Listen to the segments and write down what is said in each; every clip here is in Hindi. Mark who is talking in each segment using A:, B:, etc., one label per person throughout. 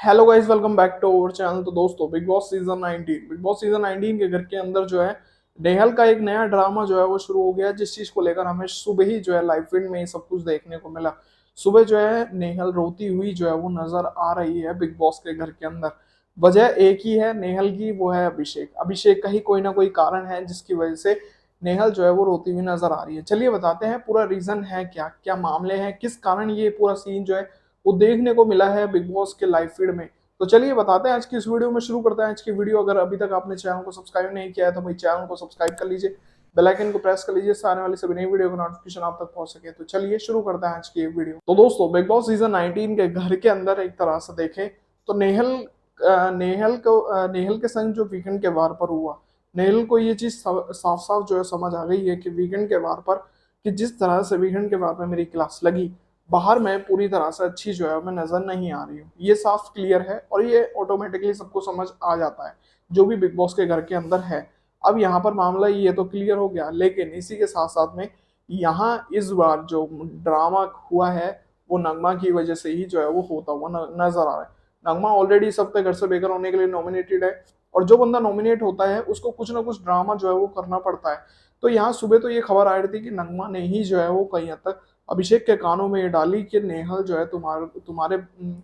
A: Hello guys, welcome back to our channel. तो दोस्तों, बिग बॉस सीजन 19 के घर के अंदर जो है नेहल का एक नया ड्रामा जो है वो शुरू हो गया है, जिस चीज को लेकर हमें सुबह ही जो है लाइव फीड में ये सब कुछ देखने को मिला। सुबह जो है नेहल रोती हुई जो है वो नजर आ रही है बिग बॉस के घर के अंदर। वजह एक ही है नेहल की, वो है अभिषेक। अभिषेक का ही कोई ना कोई कारण है जिसकी वजह से नेहल जो है वो रोती हुई नजर आ रही है। चलिए बताते हैं पूरा रीजन है क्या क्या मामले हैं, किस कारण ये पूरा सीन जो है वो देखने को मिला है बिग बॉस के लाइव फीड में। तो चलिए बताते हैं आज की इस वीडियो में। शुरू करते हैं आज की वीडियो। अगर अभी तक आपने चैनल को सब्सक्राइब नहीं किया है तो भाई चैनल को सब्सक्राइब कर लीजिए, बेल आइकन को प्रेस कर लीजिए, आने वाली सभी नई वीडियो का नोटिफिकेशन आप तक पहुंच सके। तो चलिए शुरू करते हैं आज की ये वीडियो। तो दोस्तों, बिग बॉस सीजन 19 के घर के अंदर एक तरह से देखें तो नेहल के संग जो वीकेंड के वार पर हुआ, नेहल को ये चीज साफ साफ जो है समझ आ गई है कि वीकेंड के वार पर, कि जिस तरह से वीकेंड के वार पर मेरी क्लास लगी, बाहर में पूरी तरह से अच्छी जो है मैं नजर नहीं आ रही हूँ। ये साफ क्लियर है और ये ऑटोमेटिकली सबको समझ आ जाता है जो भी बिग बॉस के घर के अंदर है। अब यहाँ पर मामला ये तो क्लियर हो गया, लेकिन इसी के साथ साथ में यहाँ इस बार जो ड्रामा हुआ है वो नगमा की वजह से ही जो है वो होता हुआ नजर आ रहा है। नगमा ऑलरेडी सबके घर से बेघर होने के लिए नॉमिनेटेड है, और जो बंदा नॉमिनेट होता है उसको कुछ ना कुछ ड्रामा जो है वो करना पड़ता है। तो यहाँ सुबह तो ये खबर आ रही थी कि नगमा ने ही जो है वो कहीं हद तक अभिषेक के कानों में ये डाली कि नेहल जो है तुम्हारे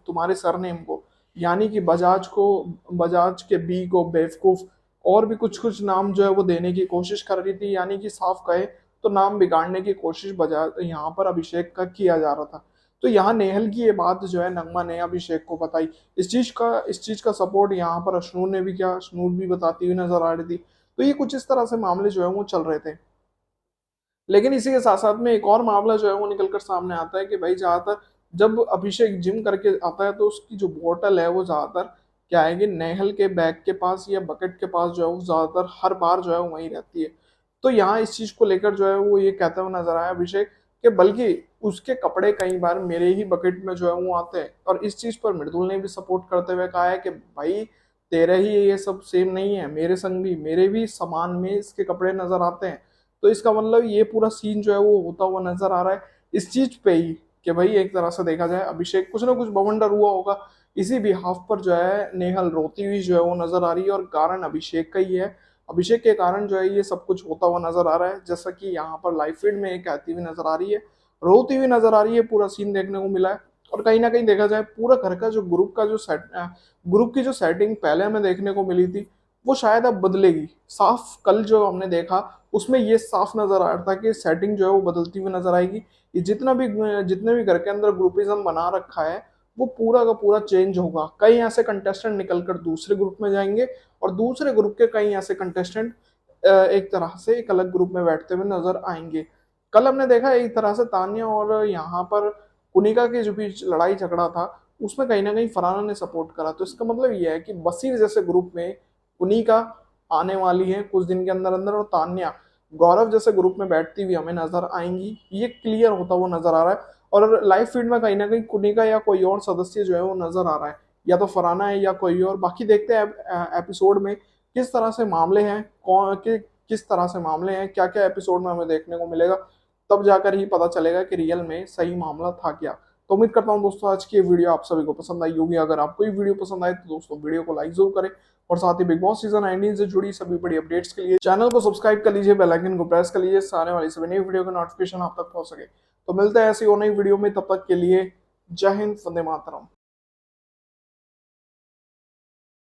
A: तुम्हारे सरनेम को, यानी कि बजाज को, बजाज के बी को बेवकूफ, और भी कुछ कुछ नाम जो है वो देने की कोशिश कर रही थी। यानी कि साफ कहे तो नाम बिगाड़ने की कोशिश बजाज यहाँ पर अभिषेक का किया जा रहा था। तो यहाँ नेहल की ये बात जो है नगमा ने अभिषेक को बताई। इस चीज का सपोर्ट यहाँ पर अशनूर ने भी किया, अशनूर भी बताती हुई नजर आ रही थी। तो ये कुछ इस तरह से मामले जो है वो चल रहे थे। लेकिन इसी के साथ साथ में एक और मामला जो है वो निकल कर सामने आता है कि भाई ज्यादातर जब अभिषेक जिम करके आता है तो उसकी जो बोतल है वो ज्यादातर क्या है कि नेहल के बैग के पास या बकेट के पास जो है वो ज्यादातर हर बार जो है वो वहीं रहती है। तो यहाँ इस चीज को लेकर जो है वो ये कहता हुआ नजर आया अभिषेक कि बल्कि उसके कपड़े कई बार मेरे ही बकेट में जो है वो आते हैं। और इस चीज पर मृदुल ने भी सपोर्ट करते हुए कहा है कि भाई तेरे ही ये सब सेम नहीं है, मेरे संग भी, मेरे भी सामान में इसके कपड़े नजर आते हैं। तो इसका मतलब ये पूरा सीन जो है वो होता हुआ नजर आ रहा है इस चीज पे ही कि भाई एक तरह से देखा जाए अभिषेक कुछ ना कुछ बवंडर हुआ होगा। इसी भी हाफ पर जो है नेहल रोती हुई जो है वो नजर आ रही है, और कारण अभिषेक का ही है। अभिषेक के कारण जो है ये सब कुछ होता हुआ नजर आ रहा है, जैसा कि यहाँ पर लाइव फीड में कहती हुई नजर आ रही है, रोती हुई नजर आ रही है। पूरा सीन देखने को मिला है। और कहीं ना कहीं देखा जाए पूरा घर का जो ग्रुप की जो सेटिंग पहले हमें देखने को मिली थी वो शायद अब बदलेगी। साफ कल जो हमने देखा उसमें ये साफ नजर आ रहा था कि सेटिंग जो है वो बदलती हुई नजर आएगी। ये जितने भी घर के अंदर ग्रुपिज्म बना रखा है वो पूरा का पूरा चेंज होगा। कई ऐसे कंटेस्टेंट निकलकर दूसरे ग्रुप में जाएंगे, और दूसरे ग्रुप के कई ऐसे कंटेस्टेंट एक तरह से एक अलग ग्रुप में बैठते हुए नजर आएंगे। कल हमने देखा एक तरह से तान्या और यहाँ पर कुनिका के जो बीच लड़ाई झगड़ा था उसमें कहीं ना कहीं फरहाना ने सपोर्ट करा। तो इसका मतलब ये है कि बसीर जैसे ग्रुप में कुनिका आने वाली है कुछ दिन के अंदर अंदर, और तान्या गौरव जैसे ग्रुप में बैठती हुई हमें नजर आएंगी। ये क्लियर होता हुआ नजर आ रहा है। और लाइव फीड में कहीं ना कहीं कुनिका या कोई और सदस्य जो है वो नजर आ रहा है, या तो फराना है या कोई और। बाकी देखते हैं एपिसोड में किस तरह से मामले हैं, किस तरह से मामले हैं, क्या क्या एपिसोड में हमें देखने को मिलेगा। तब जाकर ही पता चलेगा कि रियल में सही मामला था क्या। तो उम्मीद करता हूँ दोस्तों आज की ये वीडियो आप सभी को पसंद आई होगी। अगर आपको ये वीडियो पसंद आए तो दोस्तों वीडियो को लाइक जरूर करें, और साथ ही बिग बॉस सीजन 19 से जुड़ी सभी बड़ी अपडेट्स के लिए चैनल को सब्सक्राइब कर लीजिए, बेल आइकन को प्रेस कर लीजिए, आने वाली सभी नई वीडियो का नोटिफिकेशन आप तक पहुंच सके। तो मिलते हैं ऐसी और नई वीडियो में, तब तक के लिए जय हिंद, वंदे मातरम।